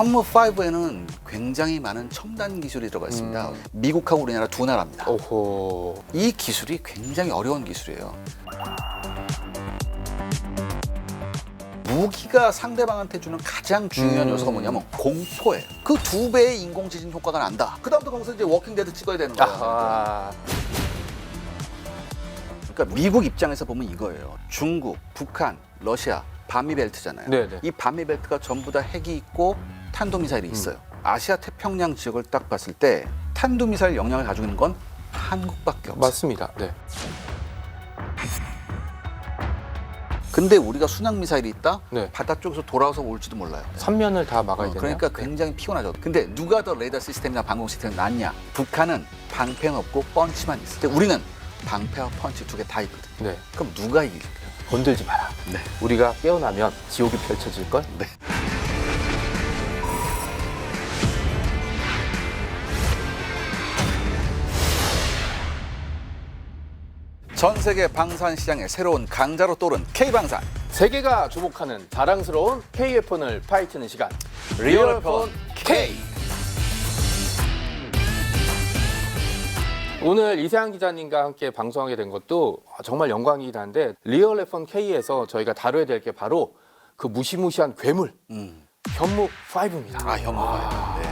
현무5에는 굉장히 많은 첨단 기술이 들어가 있습니다. 미국하고 우리나라 두 나라입니다. 오호. 이 기술이 굉장히 어려운 기술이에요. 무기가 상대방한테 주는 가장 중요한 요소가 뭐냐면 공포예요. 그 2배의 인공지진 효과가 난다. 그 다음부터 거기서 이제 워킹데드 찍어야 되는 거예요. 아하. 그러니까 미국 입장에서 보면 이거예요. 중국, 북한, 러시아, 반미벨트잖아요. 네네. 이 반미벨트가 전부 다 핵이 있고 탄도미사일이 있어요. 아시아 태평양 지역을 딱 봤을 때 탄도미사일 역량을 가지고 있는 건 한국밖에 없어요. 맞습니다. 네. 근데 우리가 순항미사일이 있다? 네. 바다 쪽에서 돌아와서 올지도 몰라요. 3면을 다 막아야 되나요? 그러니까 굉장히 피곤하죠. 근데 누가 더 레이더 시스템이나 방공 시스템이 낫냐? 북한은 방패는 없고 펀치만 있어. 근데 우리는 방패와 펀치 2개 다 있거든. 네. 그럼 누가 이길까요? 건들지 마라. 네. 우리가 깨어나면 지옥이 펼쳐질 걸. 네. 전 세계 방산 시장의 새로운 강자로 떠오른 K방산. 세계가 주목하는 자랑스러운 K웨폰을 파헤치는 시간. 리얼폰 K. 오늘 이세한 기자님과 함께 방송하게 된 것도 정말 영광이긴 한데 리얼웨폰 K에서 저희가 다뤄야 될 게 바로 그 무시무시한 괴물 현무5입니다. 아, 현무가. 네.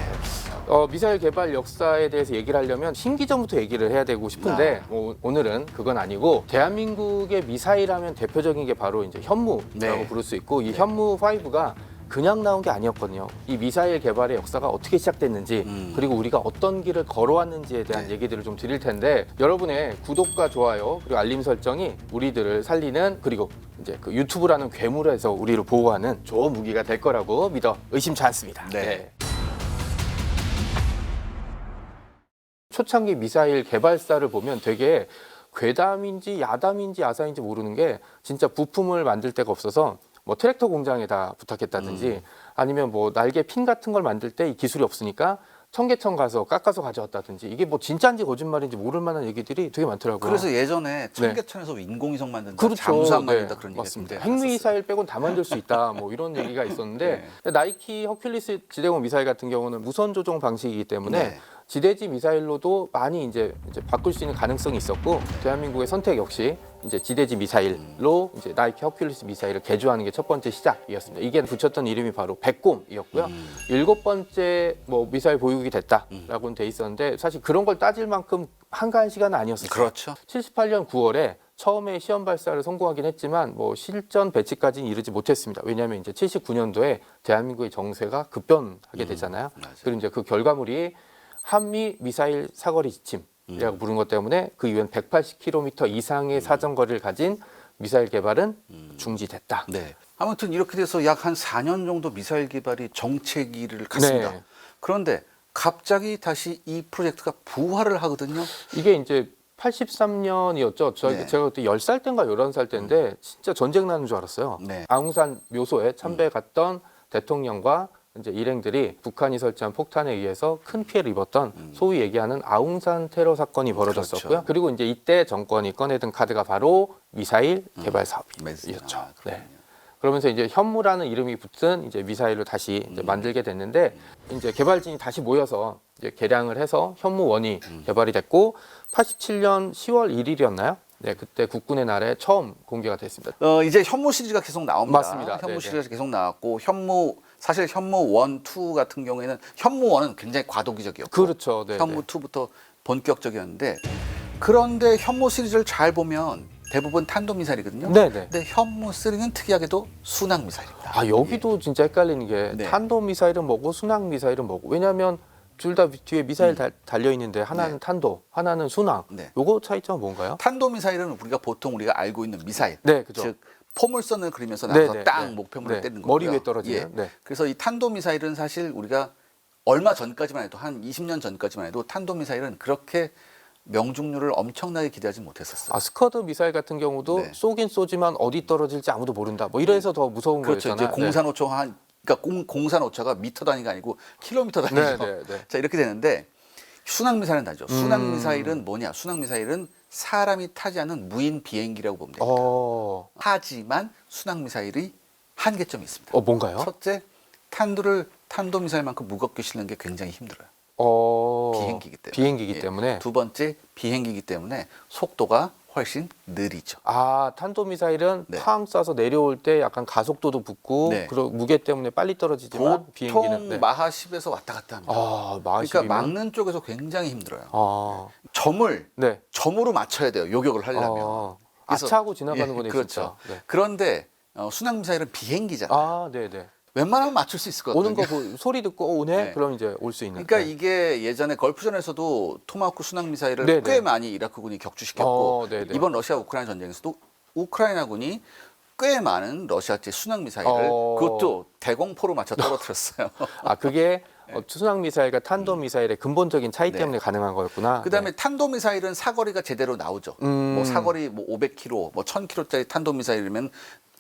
미사일 개발 역사에 대해서 얘기를 하려면 신기전부터 얘기를 해야 되고 싶은데 오늘은 그건 아니고 대한민국의 미사일 하면 대표적인 게 바로 이제 현무라고 네. 부를 수 있고 이 현무5가 그냥 나온 게 아니었거든요. 이 미사일 개발의 역사가 어떻게 시작됐는지 그리고 우리가 어떤 길을 걸어왔는지에 대한 네. 얘기들을 좀 드릴 텐데 여러분의 구독과 좋아요 그리고 알림 설정이 우리들을 살리는 그리고 이제 그 유튜브라는 괴물에서 우리를 보호하는 좋은 무기가 될 거라고 믿어 의심치 않습니다. 네. 초창기 미사일 개발사를 보면 되게 괴담인지 야담인지 야사인지 모르는 게 진짜 부품을 만들 데가 없어서 뭐 트랙터 공장에다 부탁했다든지 아니면 뭐 날개 핀 같은 걸 만들 때 이 기술이 없으니까 청계천 가서 깎아서 가져왔다든지 이게 뭐 진짜인지 거짓말인지 모를 만한 얘기들이 되게 많더라고요. 그래서 예전에 청계천에서 인공위성 만든다, 그렇죠. 잠수함 만든다 그런 얘기 맞습니다. 했는데 핵미사일 빼곤 다 만들 수 있다 뭐 이런 얘기가 있었는데 나이키 허큘리스 지대공 미사일 같은 경우는 무선 조종 방식이기 때문에 네. 지대지 미사일로도 많이 이제 바꿀 수 있는 가능성이 있었고 대한민국의 선택 역시 이제 지대지 미사일로 이제 나이키 허큘리스 미사일을 개조하는 게 첫 번째 시작이었습니다. 이게 붙였던 이름이 바로 백곰이었고요. 7번째 뭐 미사일 보유국이 됐다라고는 돼 있었는데 사실 그런 걸 따질 만큼 한가한 시간은 아니었어요. 그렇죠. 78년 9월에 처음에 시험 발사를 성공하긴 했지만 뭐 실전 배치까지는 이르지 못했습니다. 왜냐하면 이제 79년도에 대한민국의 정세가 급변하게 되잖아요. 그리고 이제 그 결과물이 한미 미사일 사거리 지침이라고 부른 것 때문에 그 이후엔 180km 이상의 사정거리를 가진 미사일 개발은 중지됐다. 네. 아무튼 이렇게 돼서 약 한 4년 정도 미사일 개발이 정체기를 갔습니다. 네. 그런데 갑자기 다시 이 프로젝트가 부활을 하거든요. 이게 이제 83년이었죠. 네. 제가 그때 10살 때인가 11살 때인데 진짜 전쟁 나는 줄 알았어요. 네. 아웅산 묘소에 참배에 갔던 대통령과 이제 일행들이 북한이 설치한 폭탄에 의해서 큰 피해를 입었던 소위 얘기하는 아웅산 테러 사건이 벌어졌었고요. 그렇죠. 그리고 이제 이때 정권이 꺼내든 카드가 바로 미사일 개발 사업이었죠. 아, 네. 그러면서 이제 현무라는 이름이 붙은 이제 미사일로 다시 이제 만들게 됐는데 이제 개발진이 다시 모여서 이제 개량을 해서 현무1이 개발이 됐고 87년 10월 1일이었나요? 네, 그때 국군의 날에 처음 공개가 됐습니다. 이제 현무 시리즈가 계속 나옵니다. 맞습니다. 현무 네네. 시리즈가 계속 나왔고 사실 현무 1, 2 같은 경우에는 현무 1은 굉장히 과도기적이었고 그렇죠. 네, 현무 2부터 본격적이었는데 그런데 현무 시리즈를 잘 보면 대부분 탄도미사일이거든요. 네, 네. 근데 현무 3는 특이하게도 순항미사일입니다. 아 여기도 진짜 헷갈리는 게 네. 탄도 미사일은 뭐고 순항 미사일은 뭐고 왜냐하면 둘 다 뒤에 미사일 달려 있는데 하나는 네. 탄도, 하나는 순항. 네. 요거 차이점은 뭔가요? 탄도미사일은 보통 우리가 알고 있는 미사일, 네, 그죠. 즉 포물선을 그리면서 네, 나가서 네, 땅 네. 목표물을 네. 때리는 거고요. 머리 위에 떨어지는. 예. 네. 그래서 이 탄도미사일은 사실 우리가 얼마 전까지만 해도 한 20년 전까지만 해도 탄도미사일은 그렇게 명중률을 엄청나게 기대하지 못했었어요. 아 스커드 미사일 같은 경우도 네. 쏘긴 쏘지만 어디 떨어질지 아무도 모른다. 뭐 이래서 더 무서운 그렇죠. 거였잖아요. 이제 공산오초 그러니까 공산오차가 미터 단위가 아니고 킬로미터 단위죠. 네, 네, 네. 자 이렇게 되는데 순항미사일은 다르죠. 순항미사일은 뭐냐? 순항미사일은 사람이 타지 않는 무인 비행기라고 보면 됩니다. 하지만 순항미사일이 한계점이 있습니다. 뭔가요? 첫째, 탄두를 탄도미사일만큼 무겁게 실는 게 굉장히 힘들어요. 비행기이기 때문에. 비행기이기 예. 때문에. 두 번째 비행기이기 때문에 속도가 훨씬 느리죠. 아, 탄도미사일은 네. 팡 쏴서 내려올 때 약간 가속도도 붙고 네. 그리고 무게 때문에 빨리 떨어지지만 비행기는 보통 마하 10에서 왔다 갔다 합니다. 마하 그러니까 10이면? 막는 쪽에서 굉장히 힘들어요. 네. 네. 점으로 맞춰야 돼요. 요격을 하려면. 그래서- 아차하고 지나가는 예, 거네 그렇죠. 진짜. 네. 그런데 순항미사일은 비행기잖아요. 네네. 웬만하면 맞출 수 있을 것 같거든요. 오는 거 소리 듣고 오네. 네. 그럼 이제 올 수 있는. 그러니까 네. 이게 예전에 걸프전에서도 토마호크 순항미사일을 네네. 꽤 많이 이라크군이 격추시켰고 네네. 이번 러시아 우크라이나 전쟁에서도 우크라이나군이 꽤 많은 러시아제 순항미사일을 그것도 대공포로 맞춰 떨어뜨렸어요. 그게 수상 미사일과 탄도 미사일의 근본적인 차이 네. 때문에 가능한 거였구나. 그다음에 네. 탄도미사일은 사거리가 제대로 나오죠. 뭐 사거리 뭐 500km, 뭐 1000km짜리 탄도미사일이면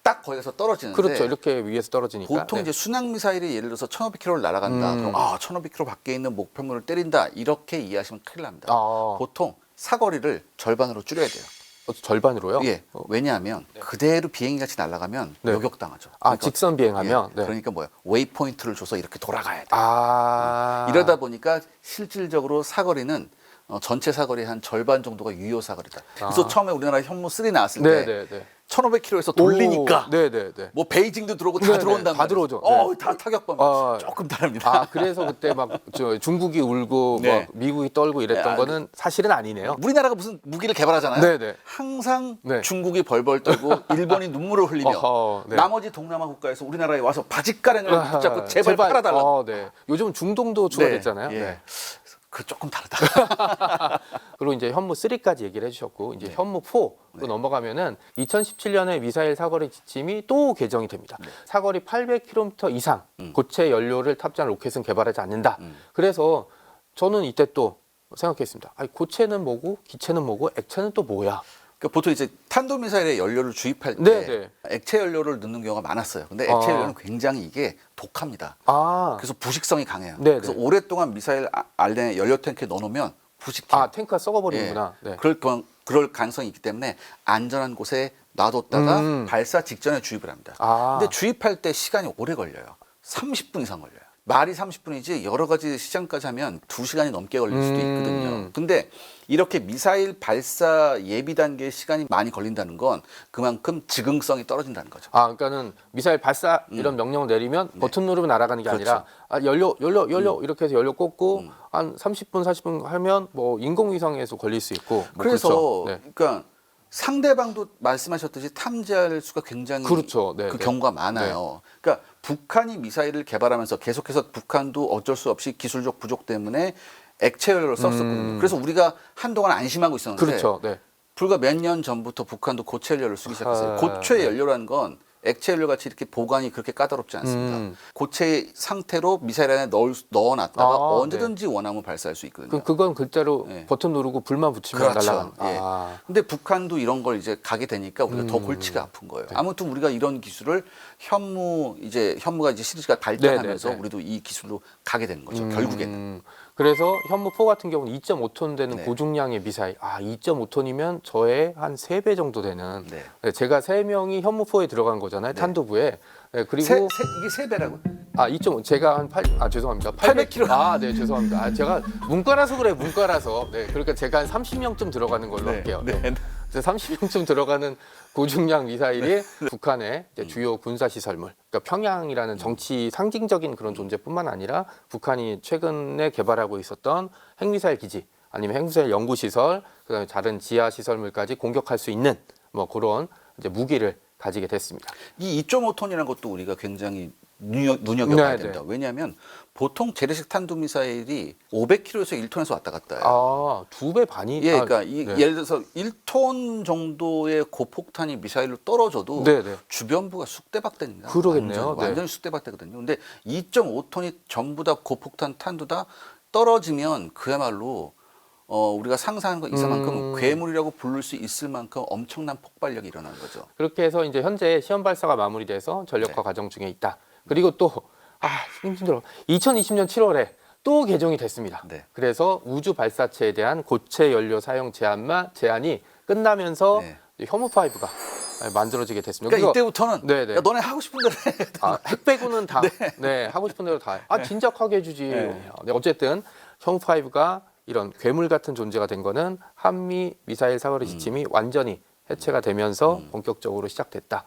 딱 거기 가서 떨어지는데 그렇죠. 이렇게 위에서 떨어지니까. 보통 네. 이제 순항미사일이 예를 들어서 1500km를 날아간다. 그럼 1500km 밖에 있는 목표물을 때린다. 이렇게 이해하시면 큰일 납니다. 보통 사거리를 절반으로 줄여야 돼요. 절반으로요? 예. 왜냐하면 그대로 비행기 같이 날아가면 네. 요격당하죠. 직선 비행하면. 예. 네. 그러니까 뭐야? 웨이포인트를 줘서 이렇게 돌아가야 돼. 이러다 보니까 실질적으로 사거리는 전체 사거리의 한 절반 정도가 유효 사거리다. 그래서 처음에 우리나라 현무 3 나왔을 때 네네네. 1500km에서 돌리니까 네네네. 뭐 베이징도 들어오고 다 네네, 들어온단 다 말이에요. 들어오죠. 네. 다 타격범 조금 다릅니다. 그래서 그때 막 중국이 울고 네. 막 미국이 떨고 이랬던 거는 사실은 아니네요. 우리나라가 무슨 무기를 개발하잖아요. 네네. 항상 네. 중국이 벌벌 떨고 일본이 눈물을 흘리며 네. 나머지 동남아 국가에서 우리나라에 와서 바짓가랑을 붙잡고 제발 팔아달라. 네. 요즘 중동도 추가됐잖아요. 예. 네. 그 조금 다르다. 그리고 이제 현무 3까지 얘기를 해주셨고 이제 현무 4로 넘어가면은 2017년에 미사일 사거리 지침이 또 개정이 됩니다. 사거리 800km 이상 고체 연료를 탑재한 로켓은 개발하지 않는다. 그래서 저는 이때 또 생각했습니다. 고체는 뭐고 기체는 뭐고 액체는 또 뭐야? 그러니까 보통 이제 탄도미사일에 연료를 주입할 때 네네. 액체 연료를 넣는 경우가 많았어요. 근데 액체 연료는 굉장히 이게 독합니다. 그래서 부식성이 강해요. 네네. 그래서 오랫동안 미사일 안에 연료 탱크에 넣어놓으면 부식해요. 탱크가 썩어버리는구나. 예. 네. 그럴 가능성이 있기 때문에 안전한 곳에 놔뒀다가 발사 직전에 주입을 합니다. 근데 주입할 때 시간이 오래 걸려요. 30분 이상 걸려요. 말이 30분이지 여러 가지 시장까지 하면 2시간이 넘게 걸릴 수도 있거든요. 근데 이렇게 미사일 발사 예비 단계의 시간이 많이 걸린다는 건 그만큼 즉응성이 떨어진다는 거죠. 그러니까는 미사일 발사 이런 명령을 내리면 버튼 누르면 날아가는 게 그렇죠. 아니라 연료 이렇게 해서 연료 꽂고 한 30분 40분 하면 뭐 인공위성에서 걸릴 수 있고 그래서 그렇죠. 네. 그러니까 상대방도 말씀하셨듯이 탐지할 수가 굉장히 그렇죠. 네, 그 네. 경우가 많아요. 그러니까 북한이 미사일을 개발하면서 계속해서 북한도 어쩔 수 없이 기술적 부족 때문에 액체 연료를 썼었거든요. 그래서 우리가 한동안 안심하고 있었는데 그렇죠. 네. 불과 몇 년 전부터 북한도 고체 연료를 쓰기 시작했어요. 고체 연료라는 건 액체 연료 같이 이렇게 보관이 그렇게 까다롭지 않습니다. 고체 상태로 미사일 안에 넣어놨다가 언제든지 원하면 발사할 수 있거든요. 그건 글자로 네. 버튼 누르고 불만 붙이면 그렇죠. 날아가는. 예. 근데 북한도 이런 걸 이제 가게 되니까 우리가 더 골치가 아픈 거예요. 아무튼 우리가 이런 기술을 현무가 이제 시리즈가 발전하면서 네, 네. 우리도 이 기술로 가게 되는 거죠. 결국에는. 그래서 현무 4 같은 경우는 2.5톤 되는 네. 고중량의 미사일. 2.5톤이면 저의 한 3배 정도 되는. 네. 네, 제가 3명이 현무 4에 들어간 거잖아요. 탄도부에. 네, 그리고 이게 세 배라고? 2.5 제가 한 8 죄송합니다. 800kg. 네, 죄송합니다. 제가 문과라서 그래. 문과라서. 네. 그러니까 제가 한 30명쯤 들어가는 걸로 할게요. 네. 그래서 30명쯤 들어가는 고중량 미사일이 북한의 이제 주요 군사 시설물, 그러니까 평양이라는 정치 상징적인 그런 존재뿐만 아니라 북한이 최근에 개발하고 있었던 핵미사일 기지, 아니면 핵미사일 연구 시설, 그다음에 다른 지하 시설물까지 공격할 수 있는 뭐 그런 이제 무기를 가지게 됐습니다. 이 2.5톤이라는 것도 우리가 굉장히 눈여겨봐야 네, 된다. 왜냐하면 보통 재래식 탄도미사일이 500km에서 1톤에서 왔다 갔다 해요. 2배 반이. 예, 그러니까 네. 예를 들어서 1톤 정도의 고폭탄이 미사일로 떨어져도 네, 네. 주변부가 쑥대박대입니다. 그러겠네요. 완전히 쑥대박대거든요. 근데 2.5톤이 전부 다 고폭탄 탄도 다 떨어지면 그야말로 우리가 상상한 것 이상만큼 괴물이라고 부를 수 있을 만큼 엄청난 폭발력이 일어나는 거죠. 그렇게 해서 이제 현재 시험 발사가 마무리돼서 전력화 네. 과정 중에 있다. 그리고 또 힘들어. 2020년 7월에 또 개정이 됐습니다. 네. 그래서 우주 발사체에 대한 고체 연료 사용 제한이 끝나면서 네. 현무5가 만들어지게 됐습니다. 그러니까 이때부터는 네네. 야, 너네 하고 싶은 대로 해. 핵 빼고는 다 네. 하고 싶은 대로 다 해. 진작하게 해주지. 네. 네, 어쨌든 혐오5가 이런 괴물 같은 존재가 된 거는 한미 미사일 사거리 지침이 완전히 해체가 되면서 본격적으로 시작됐다.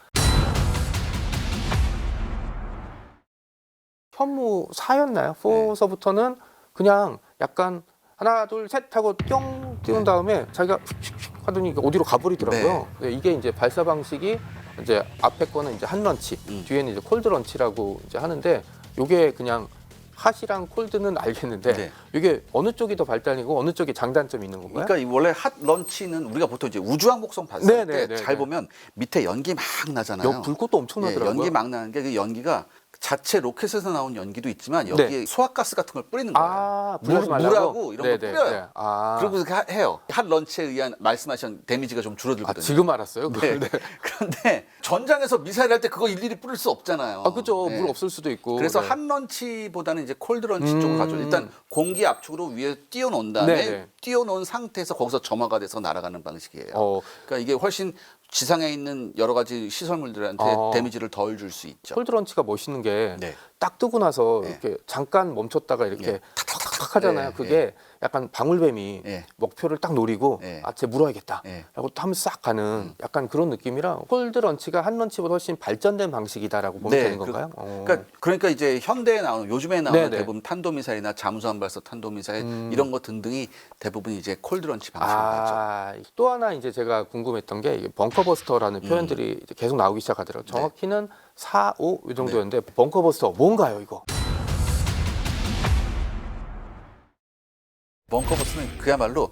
현무 4였나요? 4서부터는 그냥 약간 하나 둘 셋 하고 뿅 띄운 다음에 자기가 휙휙 하더니 어디로 가버리더라고요. 네, 이게 이제 발사 방식이 이제 앞에 거는 이제 한 런치, 뒤에는 이제 콜드 런치라고 이제 하는데 이게 그냥 핫이랑 콜드는 알겠는데 네. 이게 어느 쪽이 더 발달이고 어느 쪽이 장단점이 있는 건가요? 그러니까 이 원래 핫 런치는 우리가 보통 이제 우주항복선 네, 발사할 네, 때 네, 잘 네. 보면 밑에 연기 막 나잖아요. 불꽃도 엄청나더라고요. 연기 막 나는 게 그 연기가 자체 로켓에서 나온 연기도 있지만 여기에 네. 소화가스 같은 걸 뿌리는 거예요. 불러지 말라고? 물하고 이런 걸 뿌려요. 아. 그리고 그렇게 해요. 핫 런치에 의한 말씀하신 데미지가 좀 줄어들거든요. 지금 알았어요? 네. 그런데 전장에서 미사일 할 때 그거 일일이 뿌릴 수 없잖아요. 그죠. 네. 물 없을 수도 있고. 그래서 네. 핫 런치보다는 이제 콜드 런치 쪽으로 가죠. 일단 공기 압축으로 위에 띄워놓은 다음에 네네. 띄워놓은 상태에서 거기서 점화가 돼서 날아가는 방식이에요. 그러니까 이게 훨씬 지상에 있는 여러 가지 시설물들한테 데미지를 덜 줄 수 있죠. 콜드런치가 멋있는 게 딱 네. 뜨고 나서 네. 이렇게 잠깐 멈췄다가 이렇게 네. 탁탁탁 하잖아요. 네. 그게 약간 방울뱀이 네. 목표를 딱 노리고 네. 쟤 물어야겠다 네. 라고 하면 싹 가는 약간 그런 느낌이라 콜드런치가 한 런치보다 훨씬 발전된 방식이다라고 보면 되는 건가요? 그러니까 이제 현대에 나오는 요즘에 나오는 네네. 대부분 탄도미사일이나 잠수함 발사 탄도미사일 이런 거 등등이 대부분 이제 콜드런치 방식으로 가죠. 또 하나 이제 제가 궁금했던 게 벙커버스터라는 표현들이 이제 계속 나오기 시작하더라고요. 정확히는 4, 5 이 정도였는데 벙커버스터 뭔가요 이거? 벙커버스는 그야말로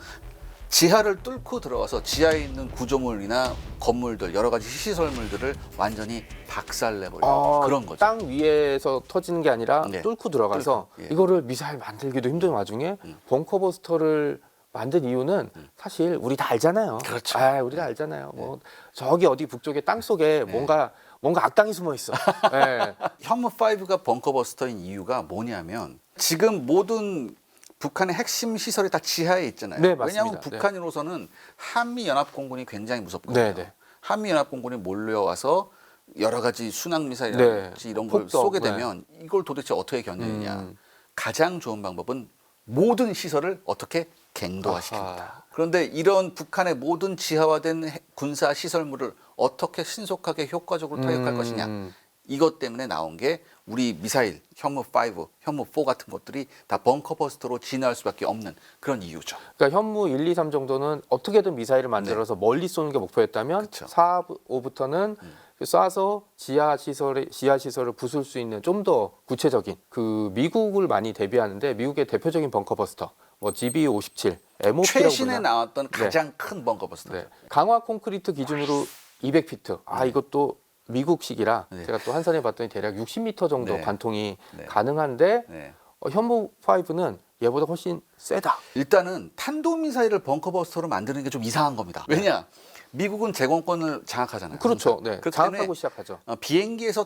지하를 뚫고 들어가서 지하에 있는 구조물이나 건물들 여러 가지 시설물들을 완전히 박살내버리는 그런 거죠. 땅 위에서 터지는 게 아니라 네. 뚫고 들어가서 뚫고, 예. 이거를 미사일 만들기도 힘든 와중에 벙커버스터를 만든 이유는 사실 우리 다 알잖아요. 그렇죠. 우리 다 알잖아요. 뭐 저기 어디 북쪽에 땅 속에 뭔가 악당이 숨어 있어. 네. 현무5가 벙커버스터인 이유가 뭐냐면 지금 모든 북한의 핵심 시설이 다 지하에 있잖아요. 네, 맞습니다. 왜냐하면 북한으로서는 한미연합공군이 굉장히 무섭거든요. 네, 네. 한미연합공군이 몰려와서 여러 가지 순항미사일이라든지 이런 걸 폭격, 쏘게 되면 이걸 도대체 어떻게 견디느냐. 가장 좋은 방법은 모든 시설을 어떻게 갱도화시킵니다. 그런데 이런 북한의 모든 지하화된 군사 시설물을 어떻게 신속하게 효과적으로 타격할 것이냐. 이것 때문에 나온 게 우리 미사일 현무5, 현무4 같은 것들이 다 벙커버스터로 진화할 수밖에 없는 그런 이유죠. 그러니까 현무 1, 2, 3 정도는 어떻게든 미사일을 만들어서 멀리 쏘는 게 목표였다면 그쵸. 4, 5부터는 쏴서 지하 시설을 부술 수 있는 좀 더 구체적인 그 미국을 많이 대비하는데 미국의 대표적인 벙커버스터 뭐 GB57, MOP라고 최신에 나왔던 가장 큰 벙커버스터. 네. 강화 콘크리트 기준으로 200피트. 이것도 미국식이라 제가 또 한산해 봤더니 대략 60m 정도 네. 관통이 네. 가능한데 네. 현무5는 얘보다 훨씬 세다. 일단은 탄도미사일을 벙커버스터로 만드는 게 좀 이상한 겁니다. 왜냐? 미국은 제공권을 장악하잖아요. 그렇죠. 항상. 네. 그렇기 장악하고 때문에 시작하죠. 비행기에서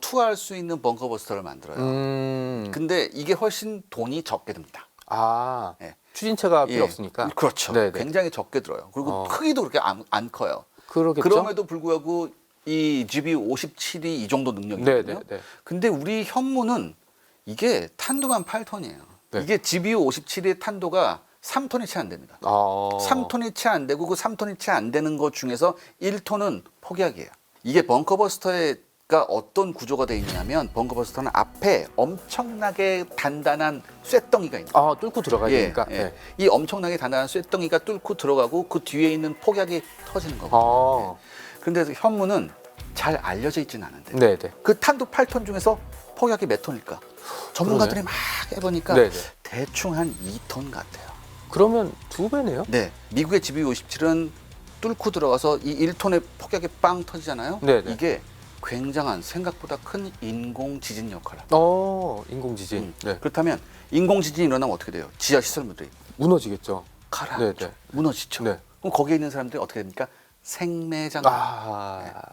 투하할 수 있는 벙커버스터를 만들어요. 근데 이게 훨씬 돈이 적게 듭니다. 네. 추진체가 필요 예. 없으니까. 그렇죠. 네네. 굉장히 적게 들어요. 그리고 크기도 그렇게 안 커요. 그러겠죠. 그럼에도 불구하고 이 GB57이 이 정도 능력이거든요. 네네네. 근데 우리 현무는 이게 탄도만 8톤이에요. 네. 이게 GB57의 탄도가 3톤이 채 안 됩니다. 3톤이 채 안 되고 그 3톤이 채 안 되는 것 중에서 1톤은 폭약이에요. 이게 벙커버스터가 어떤 구조가 되어 있냐면 벙커버스터는 앞에 엄청나게 단단한 쇳덩이가 있는 거예요. 뚫고 들어가야 되니까. 네. 이 엄청나게 단단한 쇳덩이가 뚫고 들어가고 그 뒤에 있는 폭약이 터지는 거거든요. 그런데 현무는 잘 알려져 있지는 않은데 네네. 그 탄도 8톤 중에서 폭약이 몇 톤일까? 전문가들이 막 해보니까 네네. 대충 한 2톤 같아요. 그러면 2배네요? 네, 미국의 GB57은 뚫고 들어가서 이 1톤의 폭약이 빵 터지잖아요. 네네. 이게 굉장한 생각보다 큰 인공 지진 역할을. 인공지진. 네. 그렇다면 인공 지진이 일어나면 어떻게 돼요? 지하 시설물들이 무너지겠죠. 가라앉죠. 네네. 무너지죠. 네. 그럼 거기에 있는 사람들이 어떻게 됩니까? 생매장.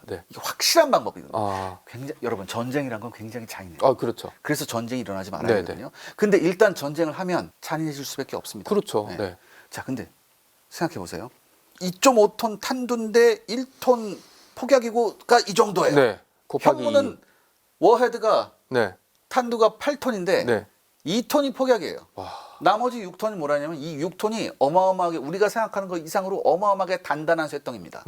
네. 이게 확실한 방법이거든요. 아, 여러분 전쟁이란 건 굉장히 잔인해요. 그렇죠. 그래서 전쟁이 일어나지 말아야 네네. 되거든요. 근데 일단 전쟁을 하면 잔인해질 수밖에 없습니다. 그렇죠. 네. 네. 자, 근데 생각해 보세요. 2.5톤 탄두인데 1톤 폭약이고가 이 정도예요. 네. 곱하기 현무는 워헤드가 네. 탄두가 8톤인데 네. 2톤이 폭약이에요. 와. 나머지 6톤이 뭐라냐면 이 6톤이 어마어마하게 우리가 생각하는 것 이상으로 어마어마하게 단단한 쇠덩입니다.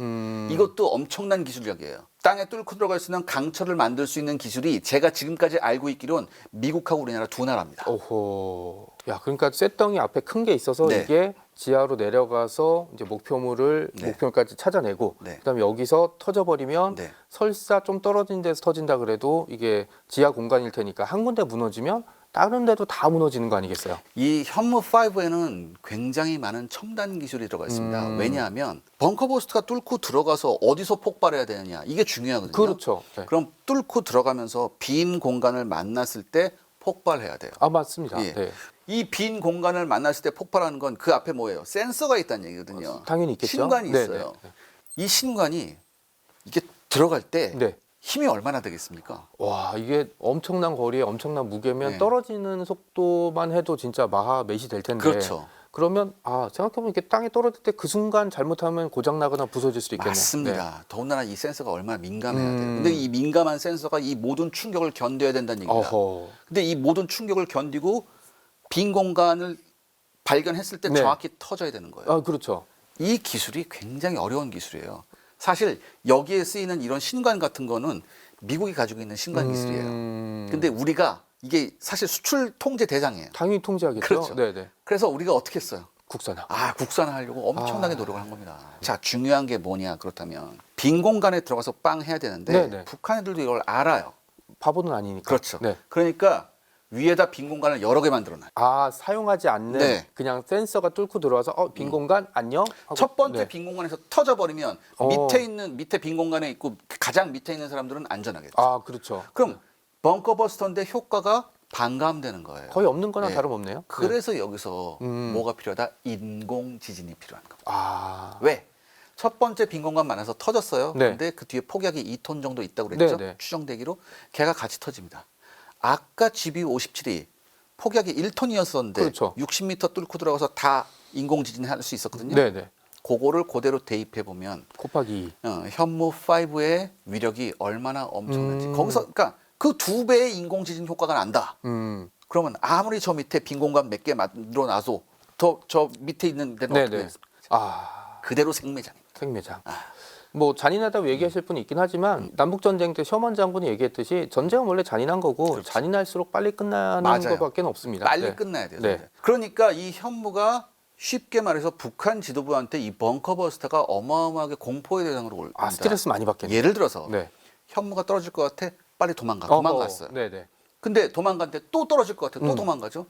이것도 엄청난 기술력이에요. 땅에 뚫고 들어갈 수 있는 강철을 만들 수 있는 기술이 제가 지금까지 알고 있기로는 미국하고 우리나라 두 나라입니다. 오호. 야, 그러니까 쇳덩이 앞에 큰 게 있어서 네. 이게 지하로 내려가서 이제 목표물을 네. 목표물까지 찾아내고 네. 그다음에 여기서 터져버리면 네. 설사 좀 떨어진 데서 터진다 그래도 이게 지하 공간일 테니까 한 군데 무너지면 다른 데도 다 무너지는 거 아니겠어요? 이 현무5에는 굉장히 많은 첨단 기술이 들어가 있습니다. 왜냐하면 벙커버스트가 뚫고 들어가서 어디서 폭발해야 되느냐 이게 중요하거든요. 그렇죠. 네. 그럼 뚫고 들어가면서 빈 공간을 만났을 때 폭발해야 돼요. 아, 맞습니다. 예. 네. 이 빈 공간을 만났을 때 폭발하는 건 그 앞에 뭐예요? 센서가 있다는 얘기거든요. 당연히 있겠죠. 신관이 네, 있어요. 네, 이 신관이 이게 들어갈 때 네. 힘이 얼마나 되겠습니까? 와, 이게 엄청난 거리에 엄청난 무게면 네. 떨어지는 속도만 해도 진짜 마하 몇이 될 텐데. 그렇죠. 그러면 생각해보면 이게 땅에 떨어질 때 그 순간 잘못하면 고장 나거나 부서질 수도 있겠네요. 맞습니다. 더군다나 이 센서가 얼마나 민감해야 돼요. 음. 근데 이 민감한 센서가 이 모든 충격을 견뎌야 된다는 네. 얘기입니다. 어허. 근데 이 모든 충격을 견디고 빈 공간을 발견했을 때 네. 정확히 터져야 되는 거예요. 아, 그렇죠. 이 기술이 굉장히 어려운 기술이에요. 사실 여기에 쓰이는 이런 신관 같은 거는 미국이 가지고 있는 신관 기술이에요. 근데 우리가 이게 사실 수출 통제 대상이에요. 당연히 통제하겠죠. 그렇죠. 네네. 그래서 우리가 어떻게 했어요? 국산화. 국산화하려고 엄청나게 노력을 한 겁니다. 자, 중요한 게 뭐냐 그렇다면 빈 공간에 들어가서 빵 해야 되는데 네네. 북한 애들도 이걸 알아요. 바보는 아니니까. 그렇죠. 네. 그러니까 위에다 빈 공간을 여러 개 만들어놔요. 사용하지 않는 네. 그냥 센서가 뚫고 들어와서 빈 공간 안녕? 하고, 첫 번째 네. 빈 공간에서 터져버리면 밑에 빈 공간에 있고 가장 밑에 있는 사람들은 안전하겠죠. 그렇죠. 그럼 벙커버스터인데 효과가 반감되는 거예요. 거의 없는 거나 네. 다름없네요. 네. 그래서 여기서 뭐가 필요하다? 인공 지진이 필요한 겁니다. 왜? 첫 번째 빈 공간 많아서 터졌어요. 네. 근데 그 뒤에 폭약이 2톤 정도 있다고 그랬죠. 네, 네. 추정되기로 걔가 같이 터집니다. 아까 GBU-57이 폭약이 1톤이었었는데 그렇죠. 60m 뚫고 들어가서 다 인공 지진 할 수 있었거든요. 네네. 그거를 그대로 대입해 보면 곱하기 2. 현무 5의 위력이 얼마나 엄청난지 거기서 그러니까 그 2배의 인공 지진 효과가 난다. 그러면 아무리 저 밑에 빈 공간 몇 개 만들어 놔도 저 밑에 있는 데는 어떻게 네네. 되겠습니까? 그대로 생매장입니다. 생매장. 뭐 잔인하다고 얘기하실 분이 있긴 하지만 남북 전쟁 때 셔먼 장군이 얘기했듯이 전쟁은 원래 잔인한 거고 그렇죠. 잔인할수록 빨리 끝나는 맞아요. 것밖에 없습니다. 빨리 네. 끝나야 돼요. 네. 그러니까 이 현무가 쉽게 말해서 북한 지도부한테 이 벙커버스터가 어마어마하게 공포의 대상으로 올립니다. 스트레스 많이 받겠네요. 예를 들어서 네. 현무가 떨어질 것 같아 빨리 도망갔어요. 네네. 근데 도망갔는데 또 떨어질 것 같아 또 도망가죠.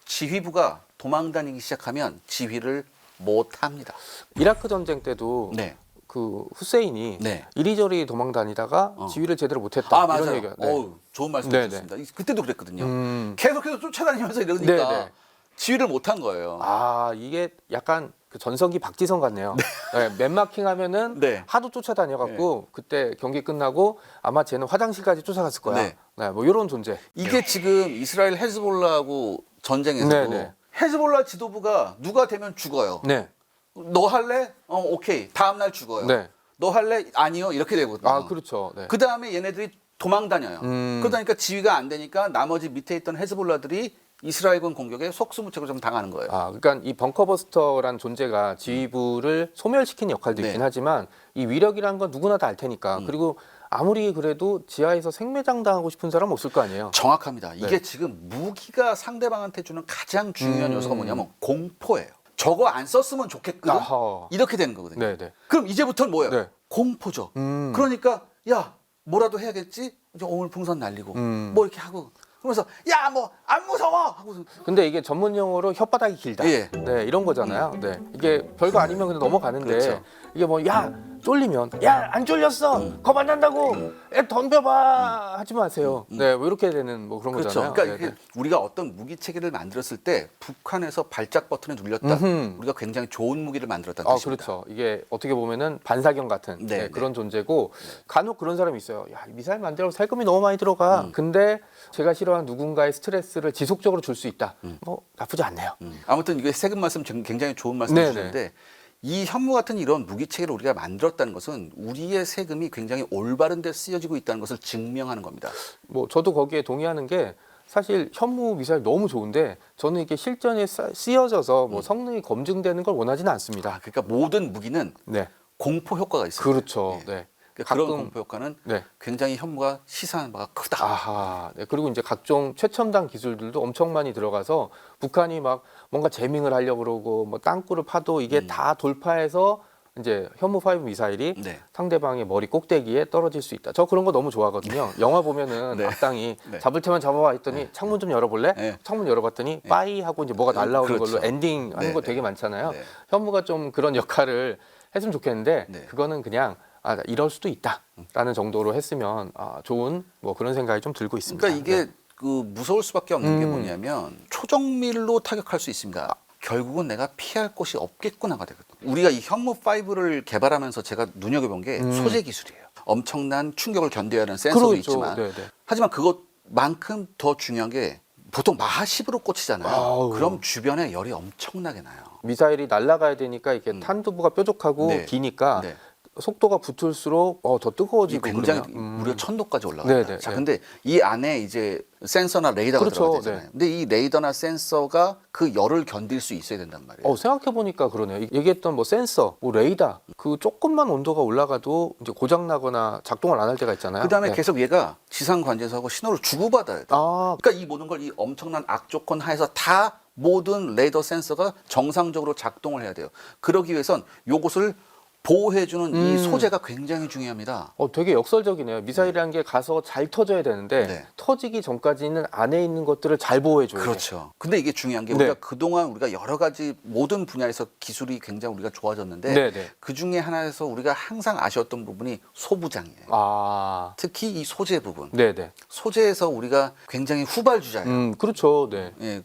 지휘부가 도망다니기 시작하면 지휘를 못 합니다. 이라크 전쟁 때도 네. 그 후세인이 네. 이리저리 도망 다니다가 지휘를 제대로 못했다. 맞아요. 이런 얘기가. 네. 어우, 좋은 말씀 네네. 주셨습니다. 그때도 그랬거든요. 음. 계속해서 쫓아다니면서 이러니까 네네. 지휘를 못한 거예요. 이게 약간 그 전성기 박지성 같네요. 네, 맨마킹 하면은 네. 하도 쫓아다녀갖고 그때 경기 끝나고 아마 쟤는 화장실까지 쫓아갔을 거야. 네. 네, 뭐 이런 존재. 이게 지금 이스라엘 헤즈볼라하고 전쟁에서도 네네. 헤즈볼라 지도부가 누가 되면 죽어요. 네. 너 할래? 오케이. 다음 날 죽어요. 네. 너 할래? 아니요. 이렇게 되거든요. 그렇죠. 네. 그 다음에 얘네들이 도망 다녀요. 그러다 보니까 지휘가 안 되니까 나머지 밑에 있던 헤즈볼라들이 이스라엘군 공격에 속수무책으로 좀 당하는 거예요. 그러니까 이 벙커버스터란 존재가 지휘부를 소멸시키는 역할도 있긴 네. 하지만 이 위력이란 건 누구나 다 알 테니까 그리고 아무리 그래도 지하에서 생매장 당하고 싶은 사람은 없을 거 아니에요. 정확합니다. 이게 네. 지금 무기가 상대방한테 주는 가장 중요한 요소가 뭐냐면 공포예요. 저거 안 썼으면 좋겠거든. 아하. 이렇게 되는 거거든요. 네네. 그럼 이제부터는 뭐예요? 네. 공포죠. 그러니까 야 뭐라도 해야겠지. 이제 오물 풍선 날리고 뭐 이렇게 하고 그러면서 야 뭐 안 무서워 하고 근데 이게 전문 용어로 혓바닥이 길다. 예. 네, 이런 거잖아요. 네. 이게 별거 아니면 그냥 넘어가는데 그렇죠. 이게 뭐 야 쫄리면 야 안 쫄렸어 겁 안 난다고 덤벼봐 하지 마세요. 네, 뭐 이렇게 되는 뭐 그런 그렇죠. 거잖아요. 그러니까 네, 이게 우리가 어떤 무기 체계를 만들었을 때 북한에서 발작 버튼을 눌렸다. 우리가 굉장히 좋은 무기를 만들었다는 뜻입니다. 그렇죠. 이게 어떻게 보면은 반사경 같은 네, 네. 그런 존재고 간혹 그런 사람이 있어요. 야, 미사일 만들려고 살금이 너무 많이 들어가. 근데 제가 싫어하는 누군가의 스트레스를 지속적으로 줄 수 있다. 뭐 나쁘지 않네요. 아무튼 이게 세금 말씀 굉장히 좋은 말씀 네네. 주셨는데 이 현무 같은 이런 무기 체계를 우리가 만들었다는 것은 우리의 세금이 굉장히 올바른 데 쓰여지고 있다는 것을 증명하는 겁니다. 뭐 저도 거기에 동의하는 게 사실 현무 미사일 너무 좋은데 저는 이게 실전에 쓰여져서 뭐 성능이 검증되는 걸 원하지는 않습니다. 그러니까 모든 무기는 네. 공포 효과가 있습니다. 그렇죠. 예. 네. 그러니까 그런 공포 효과는 네. 굉장히 현무가 시사하는 바가 크다. 아하. 네. 그리고 이제 각종 최첨단 기술들도 엄청 많이 들어가서 북한이 막 뭔가 재밍을 하려고 그러고 뭐 땅굴을 파도 이게 다 돌파해서 이제 현무5 미사일이 네. 상대방의 머리 꼭대기에 떨어질 수 있다. 저 그런 거 너무 좋아하거든요. 영화 보면은 네. 악당이 네. 잡을 테면 잡아봐 했더니 창문 좀 열어볼래? 네. 창문 열어봤더니 빠이 하고 이제 뭐가 날라오는 그렇죠. 걸로 엔딩 하는 네, 거 네. 되게 많잖아요. 네. 현무가 좀 그런 역할을 했으면 좋겠는데 네. 그거는 그냥 이럴 수도 있다라는 정도로 했으면 좋은 뭐 그런 생각이 좀 들고 있습니다. 그러니까 이게 네. 그 무서울 수밖에 없는 게 뭐냐면 초정밀로 타격할 수 있습니다. 결국은 내가 피할 곳이 없겠구나가 되거든요. 우리가 이 현무5를 개발하면서 제가 눈여겨본 게 소재 기술이에요. 엄청난 충격을 견뎌야 하는 센서도 그렇죠. 있지만 네, 네. 하지만 그것만큼 더 중요한 게 보통 마하 10으로 꽂히잖아요. 아우. 그럼 주변에 열이 엄청나게 나요. 미사일이 날아가야 되니까 이게 탄두부가 뾰족하고 네. 기니까 네. 속도가 붙을수록 더 이게 뜨거워지고 굉장히 그러네요. 무려 1000도까지 올라가요. 네, 네, 자, 네. 근데 이 안에 이제 센서나 레이더가 그렇죠, 들어가 되잖아요. 네. 근데 이 레이더나 센서가 그 열을 견딜 수 있어야 된단 말이에요. 생각해 보니까 그러네요. 얘기했던 뭐 센서, 뭐 레이더, 그 조금만 온도가 올라가도 이제 고장 나거나 작동을 안 할 때가 있잖아요. 그다음에 네. 계속 얘가 지상 관제소하고 신호를 주고받아야 돼. 그러니까 이 모든 걸 이 엄청난 악조건 하에서 다 모든 레이더 센서가 정상적으로 작동을 해야 돼요. 그러기 위해선 요것을 보호해주는 이 소재가 굉장히 중요합니다. 되게 역설적이네요. 미사일이라는 게 가서 잘 터져야 되는데 네. 터지기 전까지는 안에 있는 것들을 잘 보호해줘요. 그렇죠. 근데 이게 중요한 게 네. 우리가 그동안 우리가 여러 가지 모든 분야에서 기술이 굉장히 우리가 좋아졌는데 네, 네. 그 중에 하나에서 우리가 항상 아쉬웠던 부분이 소부장이에요. 특히 이 소재 부분. 네, 네. 소재에서 우리가 굉장히 후발주자예요. 그렇죠. 네. 예,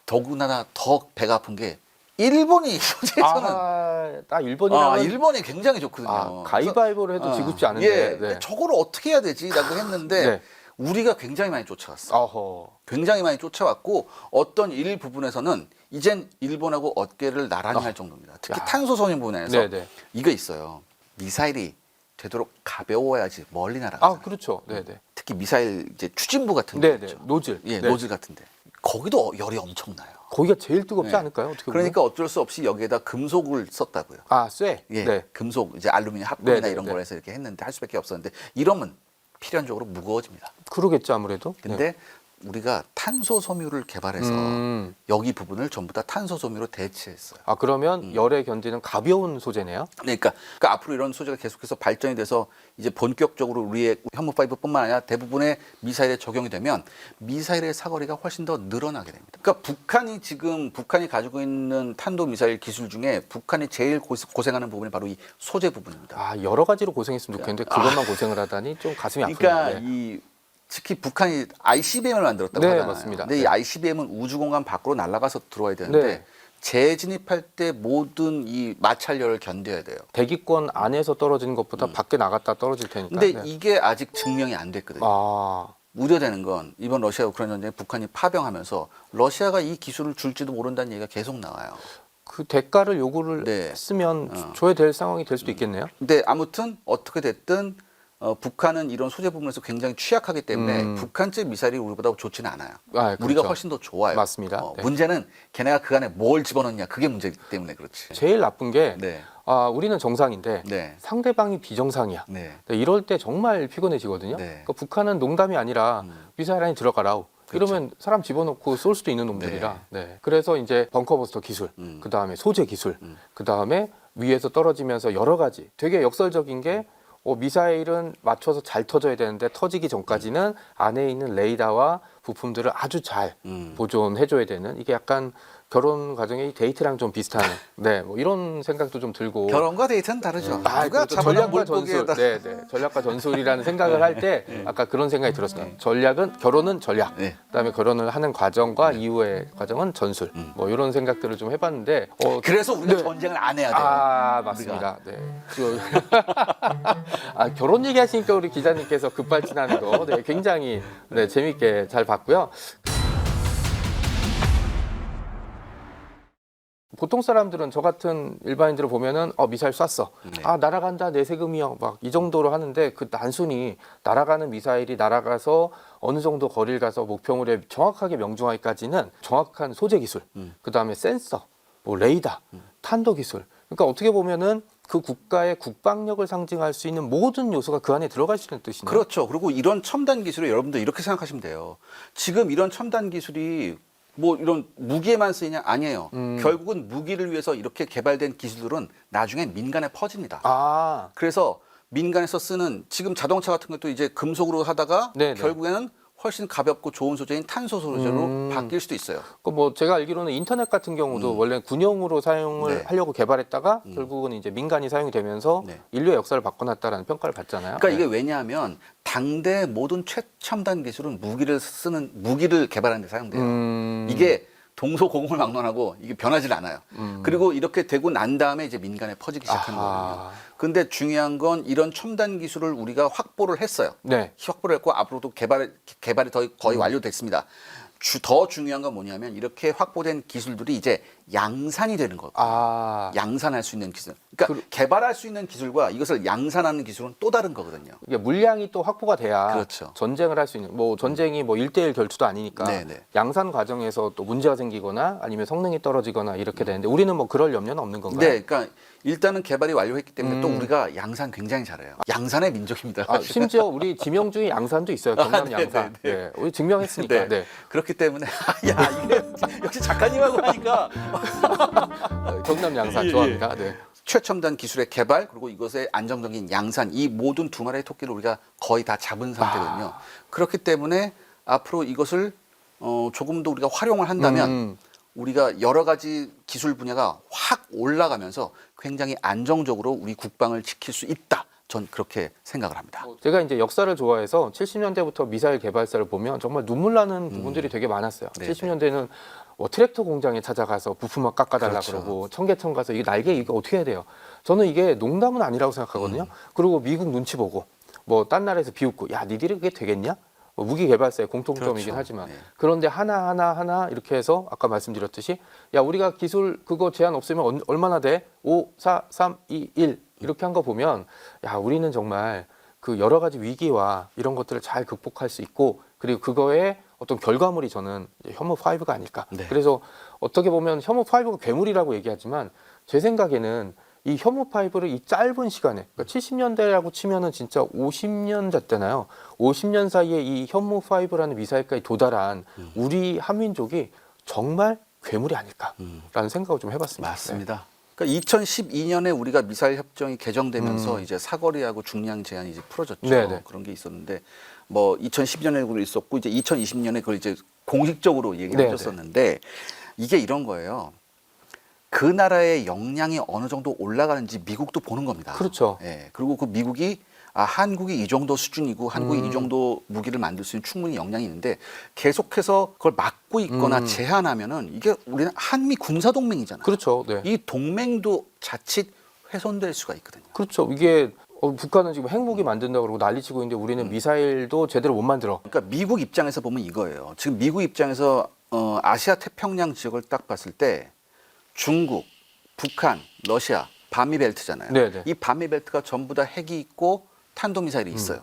더구나 더 배가 아픈 게 일본이 소재에서는 딱 일본이랑은 일본이 굉장히 좋거든요. 가위바위보를 해도 지고 싶지 않은데. 예, 네. 근데 저거를 어떻게 해야 되지라고 했는데 네. 우리가 굉장히 많이 쫓아왔어요. 어허. 굉장히 많이 쫓아왔고 어떤 일부분에서는 이젠 일본하고 어깨를 나란히 할 정도입니다. 특히 야. 탄소섬유 분야에서 네네. 이거 있어요. 미사일이 되도록 가벼워야지 멀리 날아가요. 그렇죠. 네네. 특히 미사일 이제 추진부 같은 데 네네. 있죠. 노즐. 예, 네. 노즐 같은데 거기도 열이 엄청나요. 거기가 제일 뜨겁지 네. 않을까요? 어떻게 보면? 그러니까 어쩔 수 없이 여기에다 금속을 썼다고요. 쇠. 예, 네. 금속 이제 알루미늄 합금이나 네, 이런 네, 걸 해서 이렇게 했는데 할 수밖에 없었는데 이러면 필연적으로 무거워집니다. 그러겠죠 아무래도. 근데 우리가 탄소 섬유를 개발해서 여기 부분을 전부 다 탄소 섬유로 대체했어요. 그러면 열에 견디는 가벼운 소재네요. 그러니까 앞으로 이런 소재가 계속해서 발전이 돼서 이제 본격적으로 우리의 현무5뿐만 아니라 대부분의 미사일에 적용이 되면 미사일의 사거리가 훨씬 더 늘어나게 됩니다. 그러니까 북한이 가지고 있는 탄도 미사일 기술 중에 북한이 제일 고생하는 부분이 바로 이 소재 부분입니다. 여러 가지로 고생했으면 좋겠는데 그것만 고생을 하다니 좀 가슴이 아프네요. 그러니까 네. 특히 북한이 ICBM을 만들었다고 네, 하잖아요. 맞습니다. 근데 이 네. ICBM은 우주공간 밖으로 날아가서 들어와야 되는데 네. 재진입할 때 모든 이 마찰열을 견뎌야 돼요. 대기권 안에서 떨어지는 것보다 밖에 나갔다 떨어질 테니까. 근데 네. 이게 아직 증명이 안 됐거든요. 우려되는 건 이번 러시아 우크라이나 전쟁에 북한이 파병하면서 러시아가 이 기술을 줄지도 모른다는 얘기가 계속 나와요. 그 대가를 요구를 네. 했으면 줘야 될 상황이 될 수도 있겠네요. 근데 아무튼 어떻게 됐든 북한은 이런 소재 부분에서 굉장히 취약하기 때문에 북한제 미사일이 우리보다 좋지는 않아요. 그렇죠. 우리가 훨씬 더 좋아요. 맞습니다. 네. 문제는 걔네가 그 안에 뭘 집어넣냐 그게 문제이기 때문에 그렇지. 제일 나쁜 게 네. 우리는 정상인데 네. 상대방이 비정상이야. 네. 네, 이럴 때 정말 피곤해지거든요. 네. 그러니까 북한은 농담이 아니라 미사일 안에 들어가라우. 그렇죠. 이러면 사람 집어넣고 쏠 수도 있는 놈들이라. 네. 그래서 이제 벙커버스터 기술, 그 다음에 소재 기술, 그 다음에 위에서 떨어지면서 여러 가지 되게 역설적인 게 미사일은 맞춰서 잘 터져야 되는데 터지기 전까지는 안에 있는 레이더와 부품들을 아주 잘 보존해줘야 되는 이게 약간 결혼 과정의 데이트랑 좀 비슷한 뭐 이런 생각도 좀 들고 결혼과 데이트는 다르죠. 누가 그렇죠. 잡아놓은 전략과 전술, 물고기에다 전략과 전술이라는 생각을 할 때 아까 그런 생각이 들었어요. 결혼은 전략, 네. 그다음에 결혼을 하는 과정과 이후의 과정은 전술, 뭐 이런 생각들을 좀 해봤는데 그래서 우리가 네. 전쟁을 안 해야 돼요. 맞습니다. 네. 결혼 얘기하시니까 우리 기자님께서 급발진하는 거 굉장히 재밌게 잘 봤고요. 보통 사람들은 저 같은 일반인들을 보면은 미사일 쐈어. 네. 날아간다 내 세금이요. 막 이 정도로 하는데 그 단순히 날아가는 미사일이 날아가서 어느 정도 거리를 가서 목표물에 정확하게 명중하기까지는 정확한 소재 기술, 그다음에 센서, 뭐 레이더, 탄도 기술. 그러니까 어떻게 보면은 그 국가의 국방력을 상징할 수 있는 모든 요소가 그 안에 들어갈 수 있는 뜻이네요. 그렇죠. 그리고 이런 첨단 기술을 여러분들 이렇게 생각하시면 돼요. 지금 이런 첨단 기술이 뭐 이런 무기에만 쓰이냐? 아니에요. 결국은 무기를 위해서 이렇게 개발된 기술들은 나중에 민간에 퍼집니다. 그래서 민간에서 쓰는 지금 자동차 같은 것도 이제 금속으로 하다가 네네. 결국에는 훨씬 가볍고 좋은 소재인 탄소 소재로 바뀔 수도 있어요. 뭐 제가 알기로는 인터넷 같은 경우도 원래 군용으로 사용을 네. 하려고 개발했다가 결국은 이제 민간이 사용이 되면서 네. 인류의 역사를 바꿔놨다라는 평가를 받잖아요. 그러니까 이게 왜냐하면 당대 모든 최첨단 기술은 무기를 개발하는 데 사용돼요. 이게 동서고금을 막론하고 이게 변하질 않아요. 그리고 이렇게 되고 난 다음에 이제 민간에 퍼지기 시작하는 거거든요. 근데 중요한 건 이런 첨단 기술을 우리가 확보를 했어요. 네. 확보를 했고 앞으로도 개발이 거의 완료됐습니다. 더 중요한 건 뭐냐면 이렇게 확보된 기술들이 이제 양산이 되는 거거든요. 양산할 수 있는 기술. 그러니까 개발할 수 있는 기술과 이것을 양산하는 기술은 또 다른 거거든요. 이게 물량이 또 확보가 돼야 그렇죠. 전쟁을 할 수 있는 뭐 전쟁이 뭐 1대1 결투도 아니니까 네네. 양산 과정에서 또 문제가 생기거나 아니면 성능이 떨어지거나 이렇게 되는데 우리는 뭐 그럴 염려는 없는 건가요? 네, 그러니까 일단은 개발이 완료했기 때문에 또 우리가 양산 굉장히 잘해요. 양산의 민족입니다. 심지어 우리 지명주의 양산도 있어요. 경남 양산. 네, 우리 증명했으니까. 네. 네. 그렇기 때문에 야 이게 역시 작가님하고 하니까 경남 양산 좋아합니다. 네. 최첨단 기술의 개발 그리고 이것의 안정적인 양산 이 모든 두 마리의 토끼를 우리가 거의 다 잡은 상태거든요. 그렇기 때문에 앞으로 이것을 조금 더 우리가 활용을 한다면 우리가 여러 가지 기술 분야가 확 올라가면서 굉장히 안정적으로 우리 국방을 지킬 수 있다. 전 그렇게 생각을 합니다. 제가 이제 역사를 좋아해서 70년대부터 미사일 개발사를 보면 정말 눈물 나는 부분들이 되게 많았어요. 네네. 70년대는 트랙터 공장에 찾아가서 부품만 깎아달라 그렇죠. 그러고 청계천 가서 이게 날개 이거 어떻게 해야 돼요? 저는 이게 농담은 아니라고 생각하거든요. 그리고 미국 눈치 보고 뭐 딴 나라에서 비웃고 야 니들이 그게 되겠냐? 무기 개발사의 공통점이긴 그렇죠. 하지만 네. 그런데 하나 이렇게 해서 아까 말씀드렸듯이 야 우리가 기술 그거 제한 없으면 얼마나 돼? 5, 4, 3, 2, 1 이렇게 한 거 보면 야 우리는 정말 그 여러 가지 위기와 이런 것들을 잘 극복할 수 있고 그리고 그거의 어떤 결과물이 저는 혐오5가 아닐까. 네. 그래서 어떻게 보면 혐오5가 괴물이라고 얘기하지만 제 생각에는 이 혐오5를 이 짧은 시간에 그러니까 70년대라고 치면은 진짜 50년 됐잖아요. 50년 사이에 이 혐오5라는 미사일까지 도달한 우리 한민족이 정말 괴물이 아닐까라는 생각을 좀 해봤습니다. 맞습니다. 그러니까 2012년에 우리가 미사일 협정이 개정되면서 이제 사거리하고 중량 제한이 이제 풀어졌죠. 네네. 그런 게 있었는데 뭐 2012년에 그걸 있었고 이제 2020년에 그걸 이제 공식적으로 얘기를 해줬었는데 이게 이런 거예요. 그 나라의 역량이 어느 정도 올라가는지 미국도 보는 겁니다. 그렇죠. 예. 그리고 그 미국이 한국이 이 정도 수준이고 한국이 이 정도 무기를 만들 수 있는 충분히 역량이 있는데 계속해서 그걸 막고 있거나 제한하면은 이게 우리는 한미 군사 동맹이잖아요. 그렇죠. 네. 이 동맹도 자칫 훼손될 수가 있거든요. 그렇죠. 이게 북한은 지금 핵무기 만든다고 그러고 난리치고 있는데 우리는 미사일도 제대로 못 만들어. 그러니까 미국 입장에서 보면 이거예요. 지금 미국 입장에서 아시아 태평양 지역을 딱 봤을 때 중국, 북한, 러시아, 반미 벨트잖아요. 네네. 이 반미 벨트가 전부 다 핵이 있고 탄도미사일이 있어요.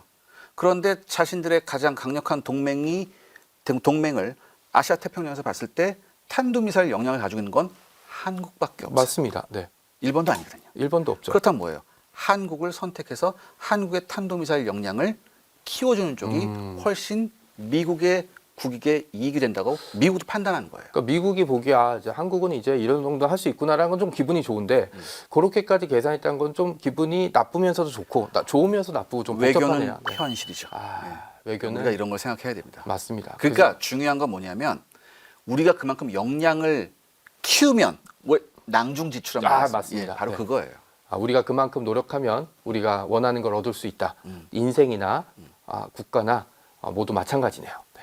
그런데 자신들의 가장 강력한 동맹을 아시아 태평양에서 봤을 때 탄도미사일 역량을 가지고 있는 건 한국밖에 없어요. 맞습니다. 네. 일본도 아니거든요. 일본도 없죠. 그렇다면 뭐예요? 한국을 선택해서 한국의 탄도미사일 역량을 키워주는 쪽이 훨씬 미국의 국익에 이익이 된다고 미국도 판단하는 거예요. 그러니까 미국이 보기에 이제 한국은 이제 이런 정도 할 수 있구나라는 건 좀 기분이 좋은데 그렇게까지 계산했다는 건 좀 기분이 나쁘면서도 좋고 좋으면서 나쁘고 좀 외교는 복잡하네요. 네. 현실이죠. 외교는 우리가 이런 걸 생각해야 됩니다. 맞습니다. 그러니까 중요한 건 뭐냐면 우리가 그만큼 역량을 키우면 낭중지출한 말씀. 맞습니다. 바로 네. 그거예요. 우리가 그만큼 노력하면 우리가 원하는 걸 얻을 수 있다. 인생이나 국가나 모두 마찬가지네요. 네.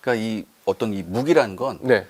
그러니까 이 어떤 이 무기라는 건 네.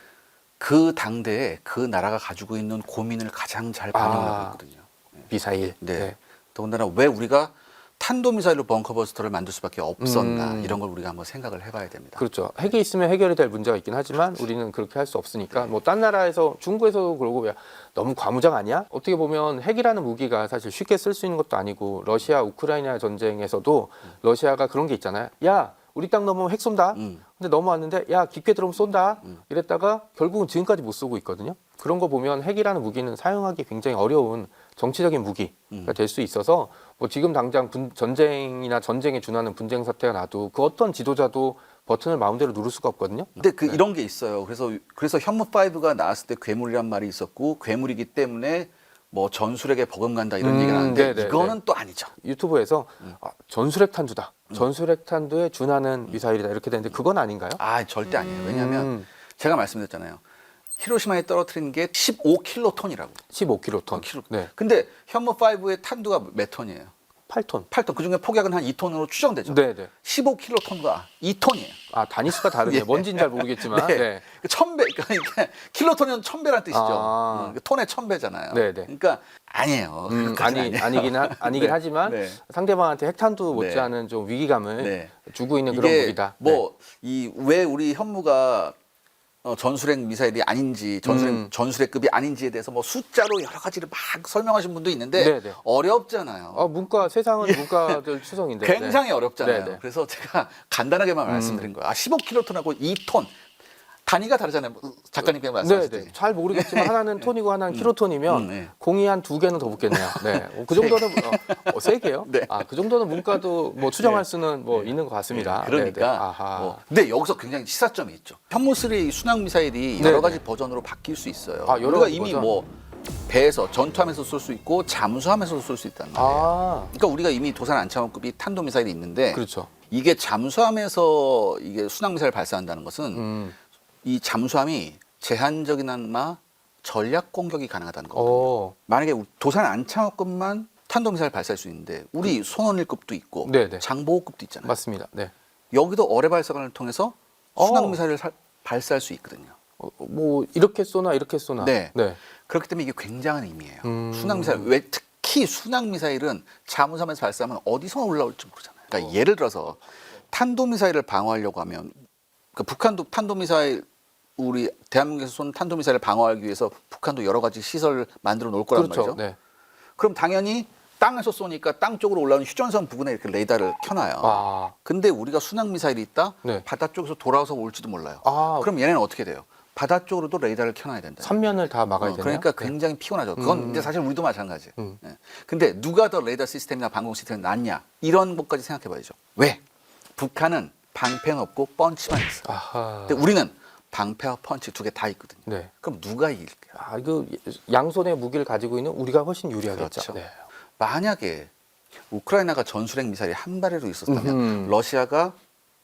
그 당대에 그 나라가 가지고 있는 고민을 가장 잘 반영하고 있거든요. 미사일. 네. 더군다나 왜 우리가 탄도미사일로 벙커버스터를 만들 수밖에 없었나 이런 걸 우리가 한번 생각을 해봐야 됩니다. 그렇죠. 핵이 있으면 해결이 될 문제가 있긴 하지만 우리는 그렇게 할 수 없으니까 뭐 딴 나라에서 중국에서도 그러고 야, 너무 과무장 아니야? 어떻게 보면 핵이라는 무기가 사실 쉽게 쓸 수 있는 것도 아니고 러시아 우크라이나 전쟁에서도 러시아가 그런 게 있잖아요. 야 우리 땅 넘으면 핵 쏜다. 근데 넘어왔는데 야 깊게 들어오면 쏜다. 이랬다가 결국은 지금까지 못 쏘고 있거든요. 그런 거 보면 핵이라는 무기는 사용하기 굉장히 어려운 정치적인 무기가 될 수 있어서 뭐 지금 당장 전쟁이나 전쟁에 준하는 분쟁 사태가 나도 그 어떤 지도자도 버튼을 마음대로 누를 수가 없거든요. 근데 그 이런 게 있어요. 그래서 현무5가 나왔을 때 괴물이란 말이 있었고 괴물이기 때문에 뭐 전술핵에 버금간다 이런 얘기가 나는데 이거는 또 아니죠. 유튜브에서 전술핵 탄두다. 전술핵 탄두에 준하는 미사일이다 이렇게 되는데 그건 아닌가요? 아 절대 아니에요. 왜냐하면 제가 말씀드렸잖아요. 히로시마에 떨어뜨린 게 15킬로톤이라고. 15킬로톤. 네. 근데 현무5의 탄두가 몇 톤이에요? 8톤. 8톤. 그중에 폭약은 한 2톤으로 추정되죠. 네네. 15킬로톤과 2톤이에요. 아 단위수가 다르네요. 뭔지는 잘 모르겠지만. 네. 네. 1000배. 그러니까 킬로톤은 1000배란 뜻이죠. 아. 톤에 1000배잖아요. 네네. 그러니까 아니에요. 아니긴 하지만 네. 상대방한테 핵탄두 못지않은 좀 위기감을 네. 주고 있는 그런 이게 무기다. 뭐 왜 우리 현무가 전술핵 미사일이 아닌지 전술핵급이 아닌지에 대해서 뭐 숫자로 여러 가지를 막 설명하신 분도 있는데 네네. 어렵잖아요. 문과 세상은 문과들 추성인데 굉장히 어렵잖아요. 네네. 그래서 제가 간단하게만 말씀드린 거예요. 15킬로톤하고 2톤 단위가 다르잖아요. 작가님께서 말씀하셨듯이. 네네. 잘 모르겠지만 하나는 톤이고 하나는 킬로톤이면 네. 공이 한 2개는 더 붙겠네요. 네. 그 정도는 3개요? 네. 그 정도는 문과도 뭐 추정할 수는 뭐 있는 것 같습니다. 그러니까. 아하. 근데 여기서 굉장히 시사점이 있죠. 현무3 순항 미사일이 여러 가지 버전으로 바뀔 수 있어요. 여러 우리가 가지 이미 버전? 뭐 배에서 전투하면서 쏠 수 있고 잠수하면서 쏠 수 있다는 거예요. 그러니까 우리가 이미 도산 안창호급이 탄도 미사일이 있는데 그렇죠. 이게 잠수함에서 이게 순항 미사일 발사한다는 것은 이 잠수함이 제한적이나마 전략 공격이 가능하다는 거거든요. 만약에 도산 안창호급만 탄도 미사일 발사할 수 있는데 우리 손원일급도 있고 네네. 장보고급도 있잖아요. 맞습니다. 네. 여기도 어뢰 발사관을 통해서 순항 미사일을 발사할 수 있거든요. 뭐 이렇게 쏘나 이렇게 쏘나. 네. 그렇기 때문에 이게 굉장한 의미예요. 순항 미사일 왜 특히 순항 미사일은 잠수함에서 발사하면 어디서 올라올지 모르잖아요. 그러니까 예를 들어서 탄도 미사일을 방어하려고 하면 그러니까 북한도 탄도 미사일 우리 대한민국에서 쏜 탄도 미사일을 방어하기 위해서 북한도 여러 가지 시설을 만들어 놓을 거란 그렇죠. 말이죠. 네. 그럼 당연히 땅에서 쏘니까 땅 쪽으로 올라오는 휴전선 부근에 이렇게 레이더를 켜놔요. 근데 우리가 순항 미사일이 있다? 네. 바다 쪽에서 돌아와서 올지도 몰라요. 그럼 얘네는 어떻게 돼요? 바다 쪽으로도 레이더를 켜놔야 된다. 3면을 다 막아야 되나요? 그러니까 굉장히 피곤하죠. 그건 근데 사실 우리도 마찬가지예요. 네. 근데 누가 더 레이더 시스템이나 방공 시스템이 낫냐? 이런 것까지 생각해 봐야죠. 왜? 북한은 방패는 없고 펀치만 있어요. 근데 우리는 방패와 펀치 두 개 다 있거든요. 네. 그럼 누가 이길까요? 이거 양손의 무기를 가지고 있는 우리가 훨씬 유리하겠죠. 그렇죠. 네. 만약에 우크라이나가 전술핵 미사일이 한 발이라도 있었다면 러시아가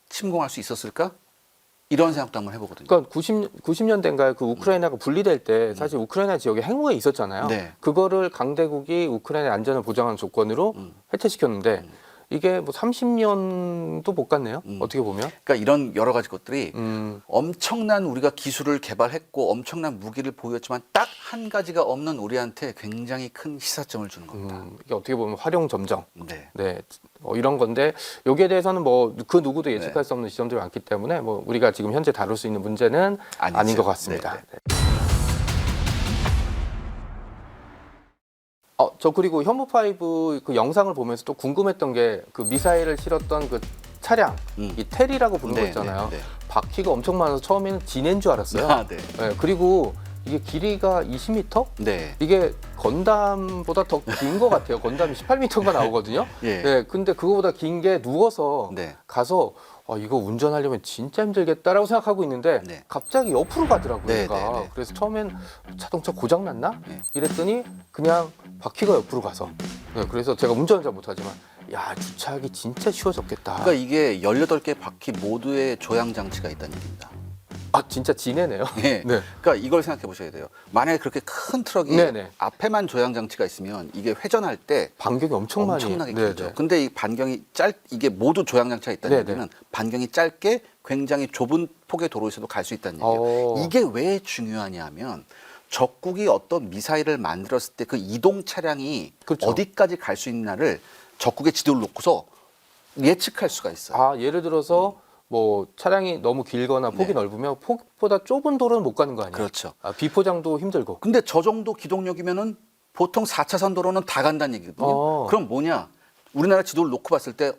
침공할 수 있었을까? 이런 생각도 한번 해보거든요. 그러니까 90년대인가에 그 우크라이나가 분리될 때 사실 우크라이나 지역에 핵무가 있었잖아요. 네. 그거를 강대국이 우크라이나의 안전을 보장하는 조건으로 해체시켰는데 이게 뭐 30년도 못 갔네요. 어떻게 보면. 그러니까 이런 여러 가지 것들이 엄청난 우리가 기술을 개발했고 엄청난 무기를 보였지만 딱 한 가지가 없는 우리한테 굉장히 큰 시사점을 주는 겁니다. 이게 어떻게 보면 활용 점정. 네. 이런 건데 여기에 대해서는 뭐 그 누구도 예측할 수 없는 지점들이 많기 때문에 뭐 우리가 지금 현재 다룰 수 있는 문제는 아닌 것 같습니다. 네. 저 그리고 현무5 그 영상을 보면서 또 궁금했던 게 그 미사일을 실었던 그 차량, 이 텔이라고 부르는 거 있잖아요. 바퀴가 엄청 많아서 처음에는 진해인 줄 알았어요. 네. 그리고 이게 길이가 20m? 네. 이게 건담보다 더 긴 것 같아요. 건담이 18m가 나오거든요. 예. 근데 그거보다 긴 게 누워서 가서 이거 운전하려면 진짜 힘들겠다라고 생각하고 있는데 갑자기 옆으로 가더라고요. 얘가. 그래서 처음엔 자동차 고장 났나? 이랬더니 그냥 바퀴가 옆으로 가서. 그래서 제가 운전을 잘 못하지만 주차하기 진짜 쉬워졌겠다. 그러니까 이게 18개 바퀴 모두의 조향 장치가 있다는 얘기입니다. 진짜 진해네요. 네. 그러니까 이걸 생각해 보셔야 돼요. 만약에 그렇게 큰 트럭이 앞에만 조향 장치가 있으면 이게 회전할 때 반경이 엄청나게 길죠. 근데 이 반경이 이게 모두 조향 장치가 있다는 얘기는 반경이 짧게 굉장히 좁은 폭의 도로에서도 갈 수 있다는 얘기예요. 이게 왜 중요하냐 하면 적국이 어떤 미사일을 만들었을 때 그 이동 차량이 어디까지 갈 수 있나를 적국의 지도를 놓고서 예측할 수가 있어요. 아, 예를 들어서 뭐 차량이 너무 길거나 폭이 네. 넓으면 폭보다 좁은 도로는 못 가는 거 아니에요? 그렇죠. 아, 비포장도 힘들고. 근데 저 정도 기동력이면은 보통 4차선 도로는 다 간다는 얘기거든요. 그럼 뭐냐? 우리나라 지도를 놓고 봤을 때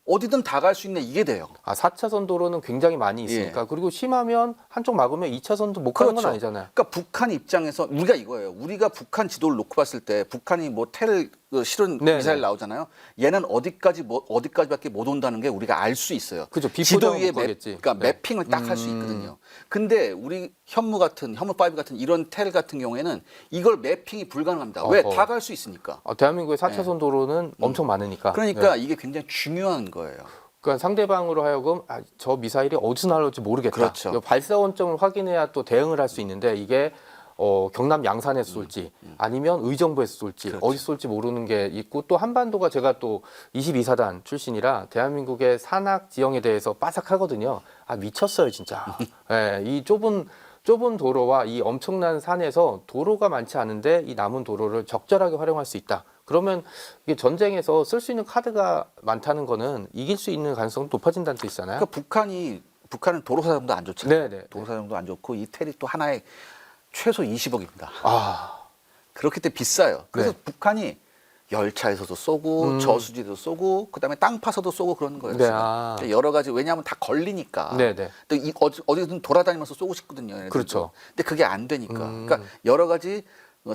어디든 다 갈 수 있네 이게 돼요. 아, 4차선 도로는 굉장히 많이 있으니까. 그리고 심하면 한쪽 막으면 2차선도 못 가는 건 아니잖아요. 그러니까 북한 입장에서 우리가 이거예요. 우리가 북한 지도를 놓고 봤을 때 북한이 뭐 텔 실은 네, 미사일 네. 나오잖아요. 얘는 어디까지밖에 못 온다는 게 우리가 알 수 있어요. 그죠. 지도 비포장 위에 못 가겠지. 그러니까 네. 매핑을 딱 할 수 있거든요. 근데 우리 현무5 같은 이런 텔 같은 경우에는 이걸 매핑이 불가능합니다. 왜? 어허. 다 갈 수 있으니까. 아, 대한민국의 4차선 도로는 엄청 많으니까. 그러니까 네. 이게 굉장히 중요한 거예요. 그러니까 상대방으로 하여금 저 미사일이 어디서 날아올지 모르겠다. 그렇죠. 이 발사 원점을 확인해야 또 대응을 할 수 있는데 이게 경남 양산에서 쏠지 아니면 의정부에서 쏠지 그렇죠. 어디 쏠지 모르는 게 있고 또 한반도가 제가 또 22사단 출신이라 대한민국의 산악 지형에 대해서 빠삭하거든요. 아, 미쳤어요 진짜. 예, 이 좁은 도로와 이 엄청난 산에서 도로가 많지 않은데 이 남은 도로를 적절하게 활용할 수 있다. 그러면 이게 전쟁에서 쓸 수 있는 카드가 많다는 거는 이길 수 있는 가능성이 높아진다는 뜻이잖아요. 그러니까 북한은 도로 사정도 안 좋잖아요. 네네. 도로 사정도 안 좋고 이 텔이 또 하나에 최소 20억입니다. 아, 그렇기 때문에 비싸요. 그래서 네. 북한이 열차에서도 쏘고 저수지도 쏘고 그다음에 땅 파서도 쏘고 그러는 거예요. 네, 지금. 아. 여러 가지 왜냐하면 다 걸리니까. 네네. 또 어디든 돌아다니면서 쏘고 싶거든요. 얘네들도. 그렇죠. 근데 그게 안 되니까. 그러니까 여러 가지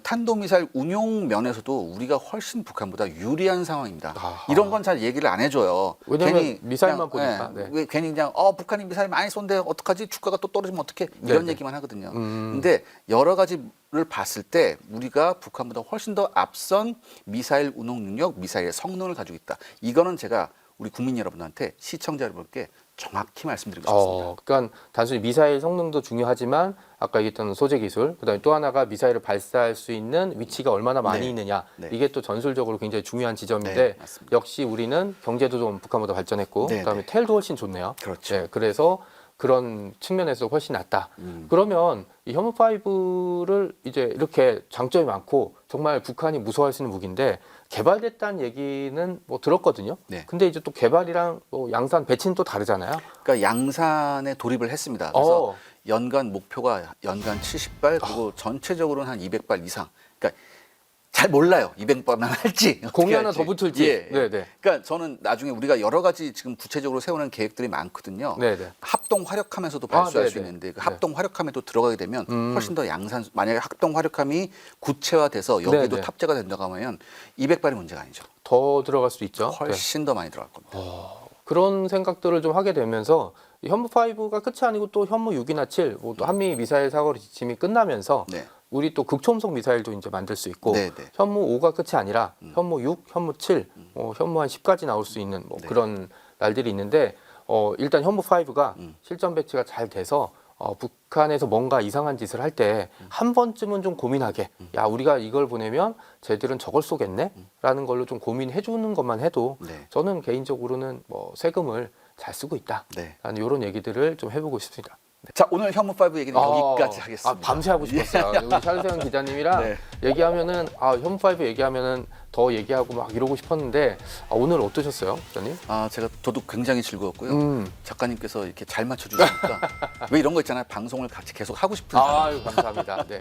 탄도미사일 운용 면에서도 우리가 훨씬 북한보다 유리한 상황입니다. 아하. 이런 건 잘 얘기를 안 해줘요. 왜냐면 미사일만 그냥, 보니까. 네. 왜 괜히 그냥 북한이 미사일 많이 쏜데 어떡하지? 주가가 또 떨어지면 어떡해? 이런 네네. 얘기만 하거든요. 근데 여러 가지를 봤을 때 우리가 북한보다 훨씬 더 앞선 미사일 운용 능력, 미사일의 성능을 가지고 있다. 이거는 제가 우리 국민 여러분한테 시청자 여러분께 정확히 말씀드리고 싶습니다. 그러니까 단순히 미사일 성능도 중요하지만 아까 얘기했던 소재 기술, 그다음에 또 하나가 미사일을 발사할 수 있는 위치가 얼마나 많이 네. 있느냐. 네. 이게 또 전술적으로 굉장히 중요한 지점인데 네, 맞습니다. 역시 우리는 경제도 좀 북한보다 발전했고 네, 그다음에 네. 텔도 훨씬 좋네요. 그렇죠. 네, 그래서 그런 측면에서 훨씬 낫다. 그러면 이 현무5를 이제 이렇게 장점이 많고 정말 북한이 무서워할 수 있는 무기인데 개발됐다는 얘기는 뭐 들었거든요. 네. 근데 이제 또 개발이랑 뭐 양산 배치는 또 다르잖아요. 그러니까 양산에 돌입을 했습니다. 그래서 어. 연간 목표가 연간 70발 그리고 전체적으로는 한 200발 이상. 그러니까 잘 몰라요. 200발만 할지. 공이 어떻게 하나 할지. 더 붙을지. 예. 네네. 그러니까 저는 나중에 우리가 여러 가지 지금 구체적으로 세우는 계획들이 많거든요. 네네. 합동 화력함에서도 발수할 수 네네. 있는데 그 네. 합동 화력함에도 들어가게 되면 훨씬 더 만약에 합동 화력함이 구체화돼서 여기도 네네. 탑재가 된다고 하면 200발이 문제가 아니죠. 더 들어갈 수도 있죠. 네. 훨씬 더 많이 들어갈 겁니다. 그런 생각들을 좀 하게 되면서 현무5가 끝이 아니고 또 현무6이나 7, 뭐 또 한미 미사일 사거리 지침이 끝나면서 네. 우리 또 극초음속 미사일도 이제 만들 수 있고 네, 네. 현무5가 끝이 아니라 현무6, 현무7, 현무 한 10까지 나올 수 있는 뭐 네. 그런 날들이 있는데 일단 현무5가 실전 배치가 잘 돼서 북한에서 뭔가 이상한 짓을 할 때 한 번쯤은 좀 고민하게 야 우리가 이걸 보내면 쟤들은 저걸 쏘겠네? 라는 걸로 좀 고민해 주는 것만 해도 네. 저는 개인적으로는 뭐 세금을 잘 쓰고 있다 네. 라는 이런 얘기들을 좀 해보고 싶습니다. 자, 오늘 현무5 얘기는 여기까지 하겠습니다. 밤새 하고 싶었어요. 우리 차르세현 기자님이랑 네. 얘기하면은 현무5 얘기하면은 더 얘기하고 막 이러고 싶었는데 오늘 어떠셨어요, 기자님? 저도 굉장히 즐거웠고요. 작가님께서 이렇게 잘 맞춰주시니까 왜 이런 거 있잖아요. 방송을 같이 계속 하고 싶은 사람. 아유 감사합니다. 네.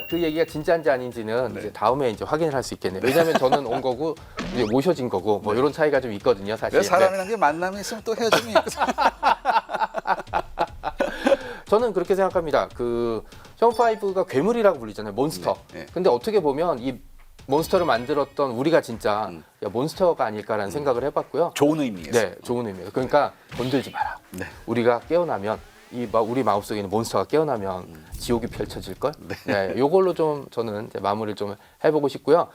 그 얘기가 진짜인지 아닌지는 이제 다음에 이제 확인을 할 수 있겠네요. 왜냐하면 저는 온 거고 이제 모셔진 거고 뭐 이런 차이가 좀 있거든요, 사실. 왜 사람이란 게 만남이 있으면 또 헤어짐이 있고. 저는 그렇게 생각합니다. 그 현무5가 괴물이라고 불리잖아요, 몬스터. 네, 네. 근데 어떻게 보면 이 몬스터를 만들었던 우리가 진짜 야, 몬스터가 아닐까라는 생각을 해봤고요. 좋은 의미에서. 네, 좋은 의미예요. 그러니까 건들지 마라. 네. 우리가 깨어나면 우리 마음속에 있는 몬스터가 깨어나면 지옥이 펼쳐질 걸. 네, 요걸로 좀 저는 이제 마무리를 좀 해보고 싶고요.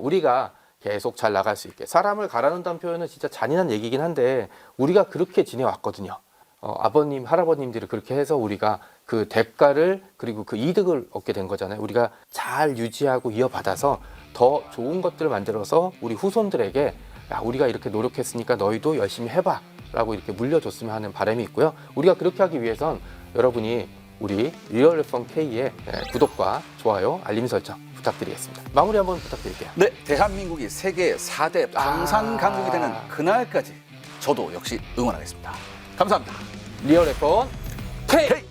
우리가 계속 잘 나갈 수 있게 사람을 갈아놓는다는 표현은 진짜 잔인한 얘기긴 한데 우리가 그렇게 지내왔거든요. 아버님, 할아버님들이 그렇게 해서 우리가 그 대가를 그리고 그 이득을 얻게 된 거잖아요. 우리가 잘 유지하고 이어받아서 더 좋은 것들을 만들어서 우리 후손들에게 야, 우리가 이렇게 노력했으니까 너희도 열심히 해봐 라고 이렇게 물려줬으면 하는 바람이 있고요. 우리가 그렇게 하기 위해선 여러분이 우리 리얼FMK의 구독과 좋아요, 알림 설정 부탁드리겠습니다. 마무리 한번 부탁드릴게요. 네, 대한민국이 세계 4대 방산 강국이 되는 그날까지 저도 역시 응원하겠습니다. 감사합니다. 리얼 F1 K!